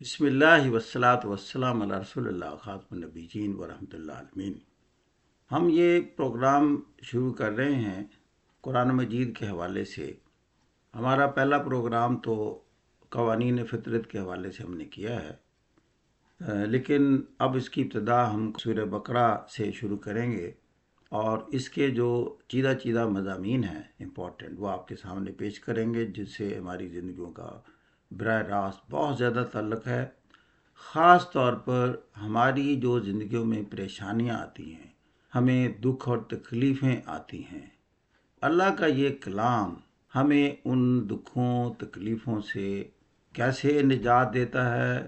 بسم اللہ والصلاة والسلام علی رسول اللہ خاتم النبیین ورحمۃ اللہ عالمین۔ ہم یہ پروگرام شروع کر رہے ہیں قرآن مجید کے حوالے سے۔ ہمارا پہلا پروگرام تو قوانین فطرت کے حوالے سے ہم نے کیا ہے، لیکن اب اس کی ابتدا ہم سورہ بقرہ سے شروع کریں گے، اور اس کے جو چیدہ مضامین ہیں امپورٹنٹ، وہ آپ کے سامنے پیش کریں گے، جس سے ہماری زندگیوں کا براہ راست بہت زیادہ تعلق ہے۔ خاص طور پر ہماری جو زندگیوں میں پریشانیاں آتی ہیں، ہمیں دکھ اور تکلیفیں آتی ہیں، اللہ کا یہ کلام ہمیں ان دکھوں تکلیفوں سے کیسے نجات دیتا ہے،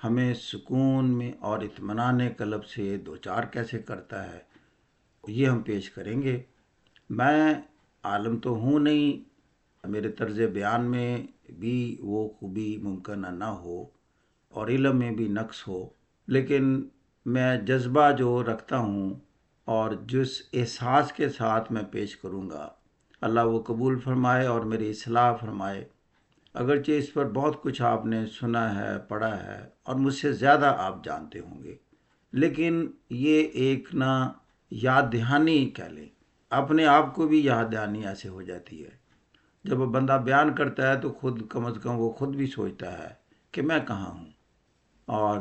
ہمیں سکون میں اور اطمینان قلب سے دوچار کیسے کرتا ہے، یہ ہم پیش کریں گے۔ میں عالم تو ہوں نہیں، میرے طرز بیان میں بھی وہ خوبی ممکنہ نہ ہو اور علم میں بھی نقص ہو، لیکن میں جذبہ جو رکھتا ہوں اور جس احساس کے ساتھ میں پیش کروں گا، اللہ وہ قبول فرمائے اور میری اصلاح فرمائے۔ اگرچہ اس پر بہت کچھ آپ نے سنا ہے، پڑھا ہے، اور مجھ سے زیادہ آپ جانتے ہوں گے، لیکن یہ ایک نہ یاد دہانی کہہ لیں، اپنے آپ کو بھی یاد دہانی ایسے ہو جاتی ہے۔ جب وہ بندہ بیان کرتا ہے تو خود کم از کم وہ خود بھی سوچتا ہے کہ میں کہاں ہوں اور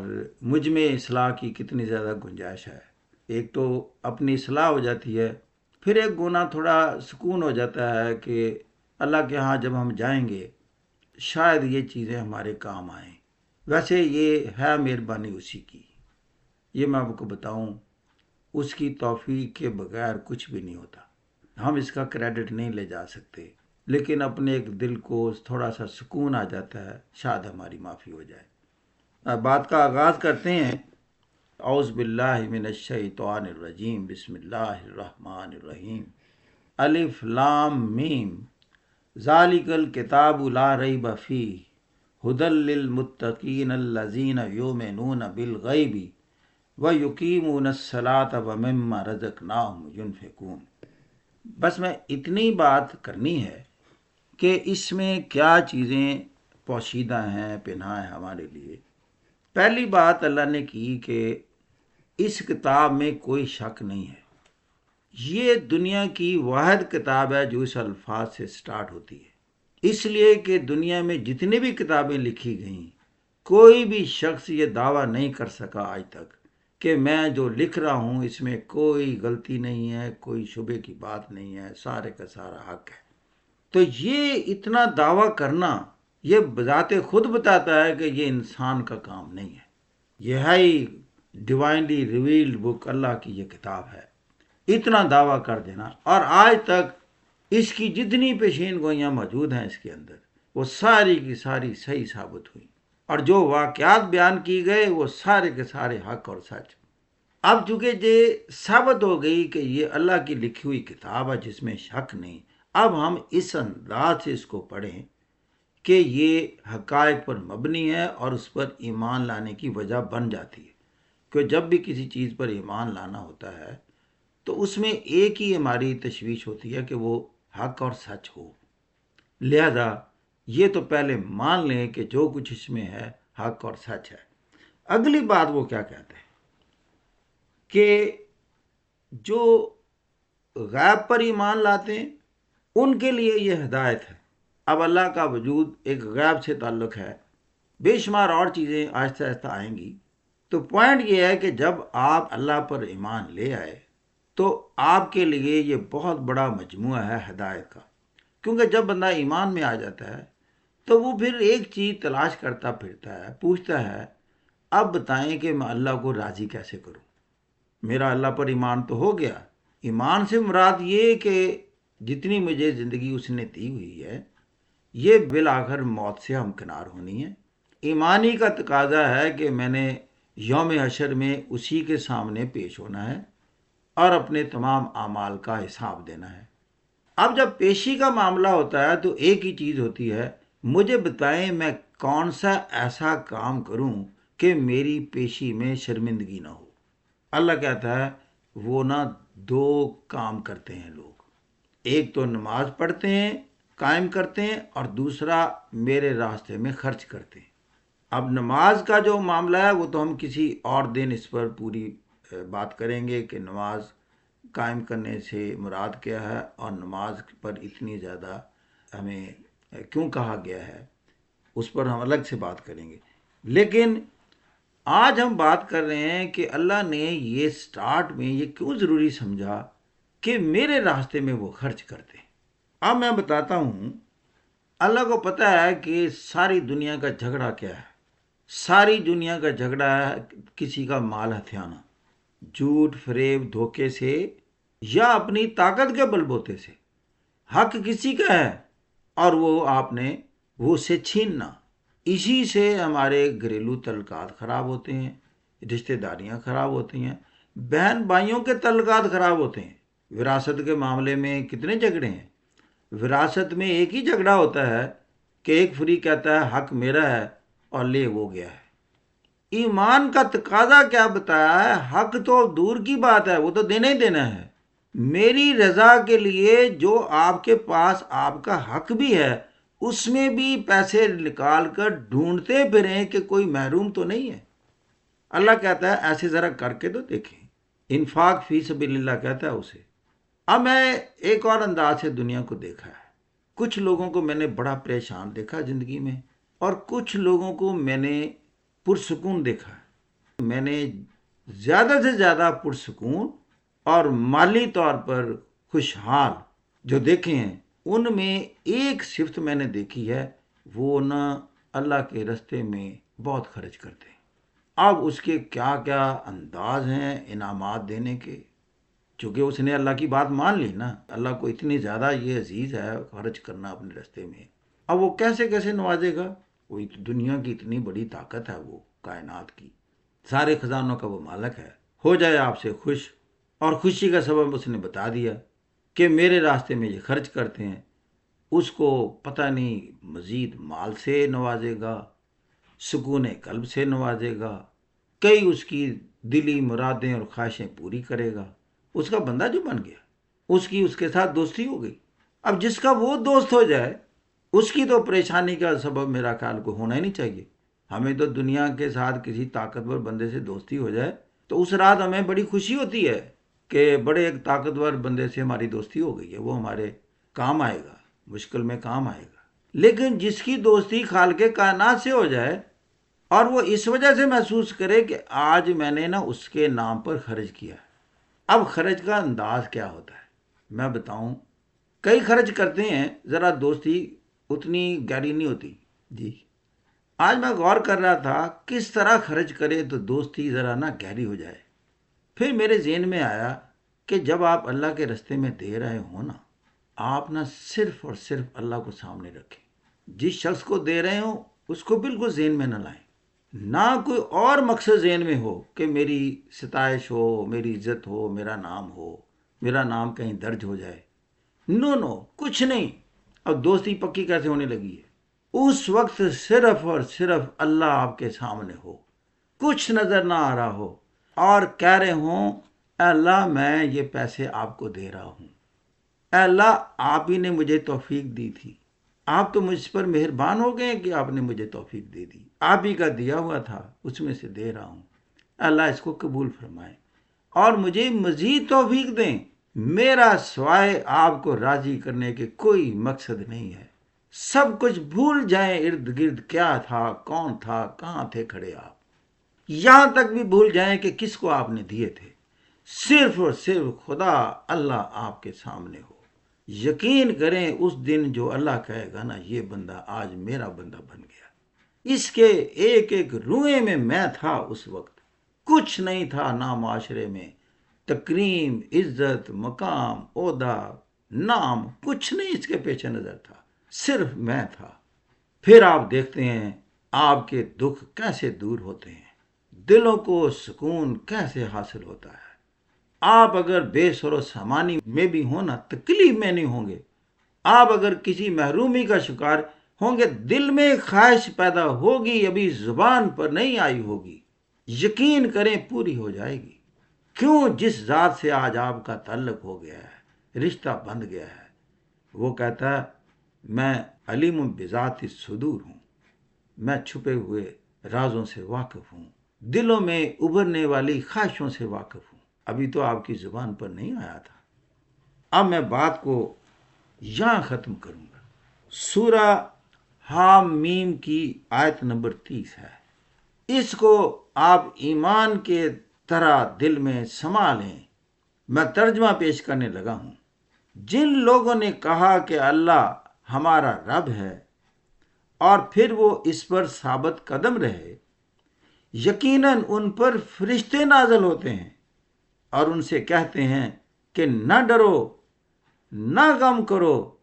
مجھ میں اصلاح کی کتنی زیادہ گنجائش ہے۔ ایک تو اپنی اصلاح ہو جاتی ہے، پھر ایک گناہ تھوڑا سکون ہو جاتا ہے کہ اللہ کے ہاں جب ہم جائیں گے شاید یہ چیزیں ہمارے کام آئیں۔ ویسے یہ ہے مہربانی اسی کی، یہ میں آپ کو بتاؤں، اس کی توفیق کے بغیر کچھ بھی نہیں ہوتا۔ ہم اس کا کریڈٹ نہیں لے جا سکتے، لیکن اپنے ایک دل کو تھوڑا سا سکون آ جاتا ہے، شاید ہماری معافی ہو جائے۔ اب بات کا آغاز کرتے ہیں۔ اعوذ باللہ من الشیطان الرجیم، بسم اللہ الرحمن الرحیم۔ الف لام میم، ذالک الکتاب لا ریب فیہ ھدی للمتقین الذین یؤمنون بالغیب ویقیمون الصلاۃ ومما رزقناہم ینفقون۔ بس میں اتنی بات کرنی ہے کہ اس میں کیا چیزیں پوشیدہ ہیں، پنہاں ہیں ہمارے لیے۔ پہلی بات اللہ نے کی کہ اس کتاب میں کوئی شک نہیں ہے، یہ دنیا کی واحد کتاب ہے جو اس الفاظ سے سٹارٹ ہوتی ہے، اس لیے کہ دنیا میں جتنی بھی کتابیں لکھی گئیں، کوئی بھی شخص یہ دعویٰ نہیں کر سکا آج تک کہ میں جو لکھ رہا ہوں اس میں کوئی غلطی نہیں ہے، کوئی شبے کی بات نہیں ہے، سارے کا سارا حق ہے۔ تو یہ اتنا دعویٰ کرنا یہ بذات خود بتاتا ہے کہ یہ انسان کا کام نہیں ہے، یہ ہے ہی ڈیوائنلی ریویلڈ بک، اللہ کی یہ کتاب ہے۔ اتنا دعویٰ کر دینا، اور آج تک اس کی جتنی پیشین گوئیاں موجود ہیں اس کے اندر، وہ ساری کی ساری صحیح ثابت ہوئی، اور جو واقعات بیان کی گئے وہ سارے کے سارے حق اور سچ۔ اب چونکہ یہ ثابت ہو گئی کہ یہ اللہ کی لکھی ہوئی کتاب ہے جس میں شک نہیں، اب ہم اس انداز سے اس کو پڑھیں کہ یہ حقائق پر مبنی ہے اور اس پر ایمان لانے کی وجہ بن جاتی ہے۔ کہ جب بھی کسی چیز پر ایمان لانا ہوتا ہے تو اس میں ایک ہی ہماری تشویش ہوتی ہے کہ وہ حق اور سچ ہو، لہذا یہ تو پہلے مان لیں کہ جو کچھ اس میں ہے حق اور سچ ہے۔ اگلی بات وہ کیا کہتے ہیں کہ جو غیب پر ایمان لاتے ہیں ان کے لیے یہ ہدایت ہے۔ اب اللہ کا وجود ایک غیب سے تعلق ہے، بے شمار اور چیزیں آہستہ آہستہ آئیں گی۔ تو پوائنٹ یہ ہے کہ جب آپ اللہ پر ایمان لے آئے تو آپ کے لیے یہ بہت بڑا مجموعہ ہے ہدایت کا، کیونکہ جب بندہ ایمان میں آ جاتا ہے تو وہ پھر ایک چیز تلاش کرتا پھرتا ہے، پوچھتا ہے اب بتائیں کہ میں اللہ کو راضی کیسے کروں۔ میرا اللہ پر ایمان تو ہو گیا، ایمان سے مراد یہ کہ جتنی مجھے زندگی اس نے دی ہوئی ہے یہ بالآخر موت سے ہمکنار ہونی ہے۔ ایمانی کا تقاضا ہے کہ میں نے یوم حشر میں اسی کے سامنے پیش ہونا ہے اور اپنے تمام اعمال کا حساب دینا ہے۔ اب جب پیشی کا معاملہ ہوتا ہے تو ایک ہی چیز ہوتی ہے، مجھے بتائیں میں کون سا ایسا کام کروں کہ میری پیشی میں شرمندگی نہ ہو۔ اللہ کہتا ہے وہ نہ دو کام کرتے ہیں لوگ، ایک تو نماز پڑھتے ہیں، قائم کرتے ہیں، اور دوسرا میرے راستے میں خرچ کرتے ہیں۔ اب نماز کا جو معاملہ ہے وہ تو ہم کسی اور دن اس پر پوری بات کریں گے کہ نماز قائم کرنے سے مراد کیا ہے اور نماز پر اتنی زیادہ ہمیں کیوں کہا گیا ہے، اس پر ہم الگ سے بات کریں گے۔ لیکن آج ہم بات کر رہے ہیں کہ اللہ نے یہ سٹارٹ میں یہ کیوں ضروری سمجھا کہ میرے راستے میں وہ خرچ کرتے ہیں۔ اب میں بتاتا ہوں، اللہ کو پتہ ہے کہ ساری دنیا کا جھگڑا کیا ہے۔ ساری دنیا کا جھگڑا ہے کسی کا مال ہتھیانا، جھوٹ فریب دھوکے سے یا اپنی طاقت کے بل بوتے سے۔ حق کسی کا ہے اور وہ آپ نے وہ اسے چھیننا، اسی سے ہمارے گھریلو تعلقات خراب ہوتے ہیں، رشتہ داریاں خراب ہوتی ہیں، بہن بھائیوں کے تعلقات خراب ہوتے ہیں۔ وراثت کے معاملے میں کتنے جھگڑے ہیں۔ وراثت میں ایک ہی جھگڑا ہوتا ہے کہ ایک فریق کہتا ہے حق میرا ہے اور لے وہ گیا ہے۔ ایمان کا تقاضا کیا بتایا ہے؟ حق تو دور کی بات ہے، وہ تو دینا ہی دینا ہے۔ میری رضا کے لیے جو آپ کے پاس آپ کا حق بھی ہے، اس میں بھی پیسے نکال کر ڈھونڈتے پھریں کہ کوئی محروم تو نہیں ہے۔ اللہ کہتا ہے ایسے ذرا کر کے تو دیکھیں۔ انفاق فی سبیل اللہ کہتا ہے اسے۔ اب میں ایک اور انداز سے دنیا کو دیکھا ہے۔ کچھ لوگوں کو میں نے بڑا پریشان دیکھا زندگی میں، اور کچھ لوگوں کو میں نے پرسکون دیکھا ہے۔ میں نے زیادہ سے زیادہ پرسکون اور مالی طور پر خوشحال جو دیکھے ہیں، ان میں ایک صفت میں نے دیکھی ہے، وہ نہ اللہ کے رستے میں بہت خرچ کرتے ہیں۔ اب اس کے کیا کیا انداز ہیں انعامات دینے کے، چونکہ اس نے اللہ کی بات مان لی نا، اللہ کو اتنی زیادہ یہ عزیز ہے خرچ کرنا اپنے رستے میں۔ اب وہ کیسے کیسے نوازے گا؟ وہ دنیا کی اتنی بڑی طاقت ہے، وہ کائنات کی سارے خزانوں کا وہ مالک ہے۔ ہو جائے آپ سے خوش، اور خوشی کا سبب اس نے بتا دیا کہ میرے راستے میں یہ خرچ کرتے ہیں، اس کو پتہ نہیں مزید مال سے نوازے گا، سکون قلب سے نوازے گا، کئی اس کی دلی مرادیں اور خواہشیں پوری کرے گا۔ اس کا بندہ جو بن گیا، اس کی اس کے ساتھ دوستی ہو گئی۔ اب جس کا وہ دوست ہو جائے، اس کی تو پریشانی کا سبب میرا خیال کو ہونا ہی نہیں چاہیے۔ ہمیں تو دنیا کے ساتھ کسی طاقتور بندے سے دوستی ہو جائے تو اس رات ہمیں بڑی خوشی ہوتی ہے کہ بڑے ایک طاقتور بندے سے ہماری دوستی ہو گئی ہے، وہ ہمارے کام آئے گا، مشکل میں کام آئے گا۔ لیکن جس کی دوستی خالق کائنات سے ہو جائے اور وہ اس وجہ سے محسوس کرے کہ آج میں نے نا اس کے نام پر خرچ کیا ہے۔ اب خرچ کا انداز کیا ہوتا ہے میں بتاؤں۔ کئی خرچ کرتے ہیں، ذرا دوستی اتنی گہری نہیں ہوتی۔ جی آج میں غور کر رہا تھا کس طرح خرچ کرے تو دوستی ذرا نا گہری ہو جائے۔ پھر میرے ذہن میں آیا کہ جب آپ اللہ کے رستے میں دے رہے ہو نا، آپ نا صرف اور صرف اللہ کو سامنے رکھیں۔ جس شخص کو دے رہے ہوں اس کو بالکل ذہن میں نہ لائیں، نہ کوئی اور مقصد ذہن میں ہو کہ میری ستائش ہو، میری عزت ہو، میرا نام ہو، میرا نام کہیں درج ہو جائے۔ نو کچھ نہیں۔ اب دوستی پکی کیسے ہونے لگی ہے؟ اس وقت صرف اور صرف اللہ آپ کے سامنے ہو، کچھ نظر نہ آ رہا ہو، اور کہہ رہے ہوں اے اللہ میں یہ پیسے آپ کو دے رہا ہوں، اے اللہ آپ ہی نے مجھے توفیق دی تھی، آپ تو مجھ پر مہربان ہو گئے کہ آپ نے مجھے توفیق دے دی، آپ ہی کا دیا ہوا تھا اس میں سے دے رہا ہوں، اے اللہ اس کو قبول فرمائیں اور مجھے مزید توفیق دیں۔ میرا سوائے آپ کو راضی کرنے کے کوئی مقصد نہیں ہے۔ سب کچھ بھول جائیں، ارد گرد کیا تھا، کون تھا، کہاں تھے کھڑے آپ، یہاں تک بھی بھول جائیں کہ کس کو آپ نے دیے تھے۔ صرف اور صرف خدا اللہ آپ کے سامنے ہو۔ یقین کریں اس دن جو اللہ کہے گا نا یہ بندہ آج میرا بندہ بن گیا، اس کے ایک ایک روئے میں تھا، اس وقت کچھ نہیں تھا، نہ معاشرے میں تکریم، عزت، مقام، عہدہ، نام، کچھ نہیں اس کے پیچھے نظر تھا، صرف میں تھا۔ پھر آپ دیکھتے ہیں آپ کے دکھ کیسے دور ہوتے ہیں، دلوں کو سکون کیسے حاصل ہوتا ہے۔ آپ اگر بے سر و سامانی میں بھی ہونا تکلیف میں نہیں ہوں گے، آپ اگر کسی محرومی کا شکار ہوں گے، دل میں خواہش پیدا ہوگی، ابھی زبان پر نہیں آئی ہوگی، یقین کریں پوری ہو جائے گی۔ کیوں؟ جس ذات سے آج آپ کا تعلق ہو گیا ہے، رشتہ بندھ گیا ہے، وہ کہتا ہے میں علیم بذات الصدور ہوں، میں چھپے ہوئے رازوں سے واقف ہوں، دلوں میں ابھرنے والی خواہشوں سے واقف ہوں۔ ابھی تو آپ کی زبان پر نہیں آیا تھا۔ اب میں بات کو یہاں ختم کروں گا۔ سورہ حام میم کی آیت نمبر 30 ہے۔ اس کو آپ ایمان کے طرح دل میں سما لیں۔ میں ترجمہ پیش کرنے لگا ہوں۔ جن لوگوں نے کہا کہ اللہ ہمارا رب ہے اور پھر وہ اس پر ثابت قدم رہے، یقیناً ان پر فرشتے نازل ہوتے ہیں اور ان سے کہتے ہیں کہ نہ ڈرو، نہ غم کرو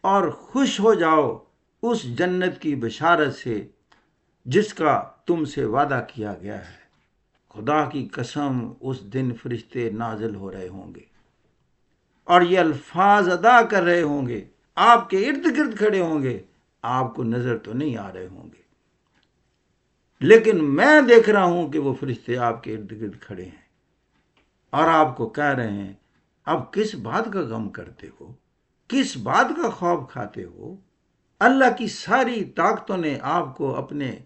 اور خوش ہو جاؤ اس جنت کی بشارت سے جس کا تم سے وعدہ کیا گیا ہے۔ خدا کی قسم، اس دن فرشتے نازل ہو رہے ہوں گے اور یہ الفاظ ادا کر رہے ہوں گے، آپ کے ارد گرد کھڑے ہوں گے، آپ کو نظر تو نہیں آ رہے ہوں گے، لیکن میں دیکھ رہا ہوں کہ وہ فرشتے آپ کے ارد گرد کھڑے ہیں اور آپ کو کہہ رہے ہیں اب کس بات کا غم کرتے ہو، کس بات کا خوف کھاتے ہو؟ اللہ کی ساری طاقتوں نے آپ کو اپنے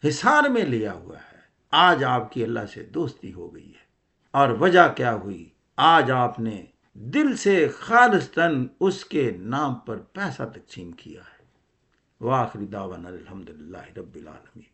حصار میں لیا ہوا ہے۔ آج آپ کی اللہ سے دوستی ہو گئی ہے، اور وجہ کیا ہوئی؟ آج آپ نے دل سے خالصتاً اس کے نام پر پیسہ تقسیم کیا ہے۔ وآخر دعوانا الحمدللہ رب العالمین۔